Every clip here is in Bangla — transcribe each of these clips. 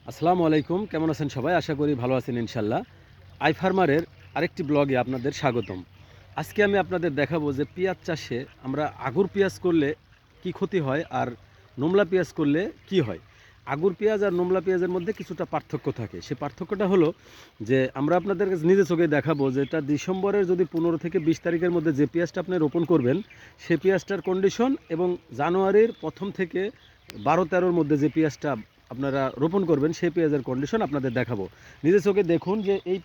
আসসালামু আলাইকুম, কেমন আছেন সবাই? আশা করি ভালো আছেন ইনশাল্লাহ। আই ফার্মারের আরেকটি ব্লগে আপনাদের স্বাগতম। আজকে আমি আপনাদের দেখাবো যে পেঁয়াজ চাষে আমরা আগুর পেঁয়াজ করলে কি ক্ষতি হয় আর নোমলা পেঁয়াজ করলে কি হয়। আগুর পেঁয়াজ আর নোমলা পেঁয়াজের মধ্যে কিছুটা পার্থক্য থাকে। সে পার্থক্যটা হলো যে আমরা আপনাদের নিজে চোখে দেখাবো যে এটা ডিসেম্বরের যদি 15 থেকে 20 তারিখের মধ্যে যে পেঁয়াজটা আপনি রোপণ করবেন সেই পেঁয়াজটার কন্ডিশন এবং জানুয়ারির প্রথম থেকে 12-13-র মধ্যে যে পেঁয়াজটা আপনারা রোপণ করবেন সেই পেঁয়াজের কন্ডিশন আপনাদের দেখাবো। নিজের চোখে দেখুন যে এই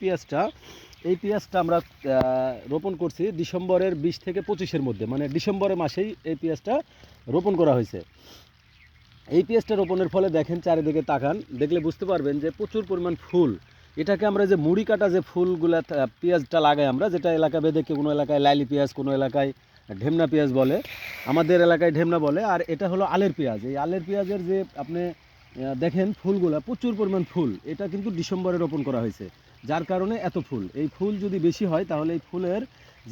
পেঁয়াজটা আমরা রোপণ করছি ডিসেম্বরের 20 থেকে 25-এর মধ্যে, মানে ডিসেম্বরের মাসেই এই পেঁয়াজটা রোপণ করা হয়েছে। এই পেঁয়াজটা রোপণের ফলে দেখেন চারিদিকে তাকান, দেখলে বুঝতে পারবেন যে প্রচুর পরিমাণ ফুল। এটাকে আমরা যে মুড়ি কাটা যে ফুলগুলা পেঁয়াজটা লাগাই আমরা, যেটা এলাকা ভেদে কোনো এলাকায় লাইলি পেঁয়াজ, কোনো এলাকায় ঢেমনা পেঁয়াজ বলে, আমাদের এলাকায় ঢেমনা বলে। আর এটা হলো আলের পেঁয়াজ। এই আলের পেঁয়াজের যে আপনি দেখেন ফুলগুলা প্রচুর পরিমাণ ফুল, এটা কিন্তু ডিসেম্বরে রোপণ করা হয়েছে, যার কারণে এত ফুল। এই ফুল যদি বেশি হয় তাহলে এই ফুলের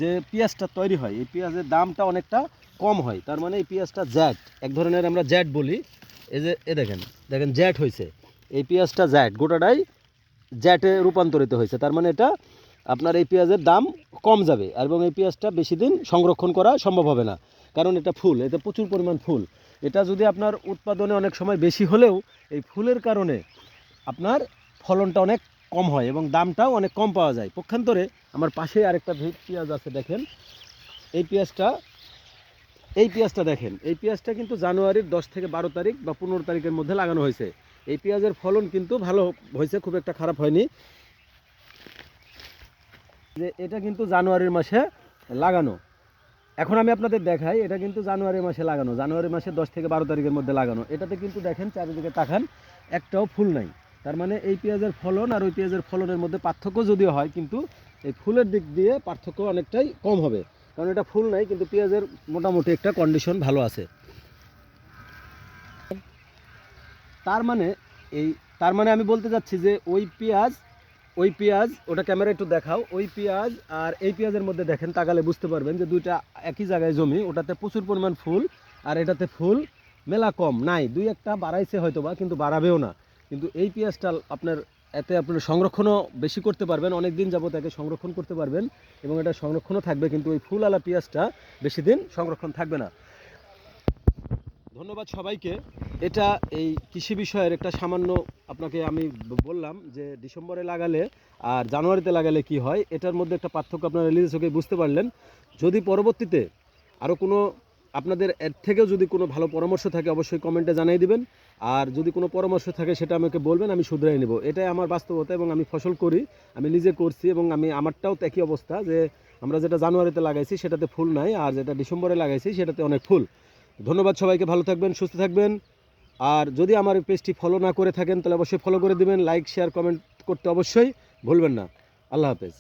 যে পেঁয়াজটা তৈরি হয় এই পেঁয়াজের দামটা অনেকটা কম হয়। তার মানে এই পেঁয়াজটা জ্যাট, এক ধরনের আমরা জ্যাট বলি। এই যে দেখেন দেখেন জ্যাট হয়েছে, এই পেঁয়াজটা জ্যাট, গোটাটাই জ্যাটে রূপান্তরিত হয়েছে। তার মানে এটা আপনার এই পেঁয়াজের দাম কম যাবে এবং এই পেঁয়াজটা বেশি দিন সংরক্ষণ করা সম্ভব হবে না, কারণ এটা ফুল, এতে প্রচুর পরিমাণ ফুল। এটা যদি আপনার উৎপাদনে অনেক সময় বেশি হলেও এই ফুলের কারণে আপনার ফলনটা অনেক কম হয় এবং দামটাও অনেক কম পাওয়া যায়। পক্ষান্তরে আমার পাশে আরেকটা পেঁয়াজ আছে, দেখেন এই পেঁয়াজটা দেখেন, এই পেঁয়াজটা কিন্তু জানুয়ারির 10 থেকে 12 তারিখ বা 15 তারিখের মধ্যে লাগানো হয়েছে। এই পেঁয়াজের ফলন কিন্তু ভালো হয়েছে, খুব একটা খারাপ হয়নি। যে এটা কিন্তু জানুয়ারির মাসে লাগানো। এখন আমি আপনাদের দেখাই, এটা কিন্তু জানুয়ারি মাসে লাগানো, জানুয়ারি মাসে 10 থেকে 12 তারিখের মধ্যে লাগানো। এটাতে কিন্তু দেখেন চারিদিকে তাকান, একটাও ফুল নাই। তার মানে এই পেঁয়াজের ফলন আর ওই পেঁয়াজের ফলনের মধ্যে পার্থক্য যদিও হয়, কিন্তু এই ফুলের দিক দিয়ে পার্থক্য অনেকটাই কম হবে, কারণ এটা ফুল নাই কিন্তু পেঁয়াজের মোটামুটি একটা কন্ডিশন ভালো আছে। তার মানে এই তার মানে আমি বলতে চাচ্ছি যে ওই পেঁয়াজ ওটা ক্যামেরা একটু দেখাও, ওই পেঁয়াজ আর এই পেঁয়াজের মধ্যে দেখেন তাকালে বুঝতে পারবেন যে দুইটা একই জায়গায় জমি। ওটাতে প্রচুর পরিমাণ ফুল আর এটাতে ফুল মেলা কম নাই, দুই একটা বাড়াইছে হয়তো বা, কিন্তু বাড়াবেও না। কিন্তু এই পেঁয়াজটা এতে আপনার সংরক্ষণও বেশি করতে পারবেন, অনেক দিন যাবত একে সংরক্ষণ করতে পারবেন এবং এটা সংরক্ষণও থাকবে, কিন্তু ওই ফুলওয়ালা পেঁয়াজটা বেশি দিন সংরক্ষণ থাকবে না। ধন্যবাদ সবাইকে। এটা এই কৃষি বিষয়ের একটা সামান্য আপনাকে আমি বললাম যে ডিসেম্বরে লাগালে আর জানুয়ারিতে লাগালে কি হয়, এটার মধ্যে একটা পার্থক্য আপনারা নিজের চোখে বুঝতে পারলেন। যদি পরবর্তীতে আরও কোনো আপনাদের এর থেকেও যদি কোনো ভালো পরামর্শ থাকে অবশ্যই কমেন্টে জানিয়ে দিবেন। আর যদি কোনো পরামর্শ থাকে সেটা আমাকে বলবেন, আমি শুধরাই নেব। এটাই আমার বাস্তবতা এবং আমি ফসল করি, আমি নিজে করছি এবং আমারটাও তো একই অবস্থা যে আমরা যেটা জানুয়ারিতে লাগাইছি সেটাতে ফুল নাই, আর যেটা ডিসেম্বরে লাগাইছি সেটাতে অনেক ফুল। ধন্যবাদ সবাইকে, ভালো থাকবেন, সুস্থ থাকবেন। আর যদি আমার পেজটি ফলো না করে থাকেন তাহলে অবশ্যই ফলো করে দিবেন, লাইক শেয়ার কমেন্ট করতে অবশ্যই ভুলবেন না। আল্লাহ হাফেজ।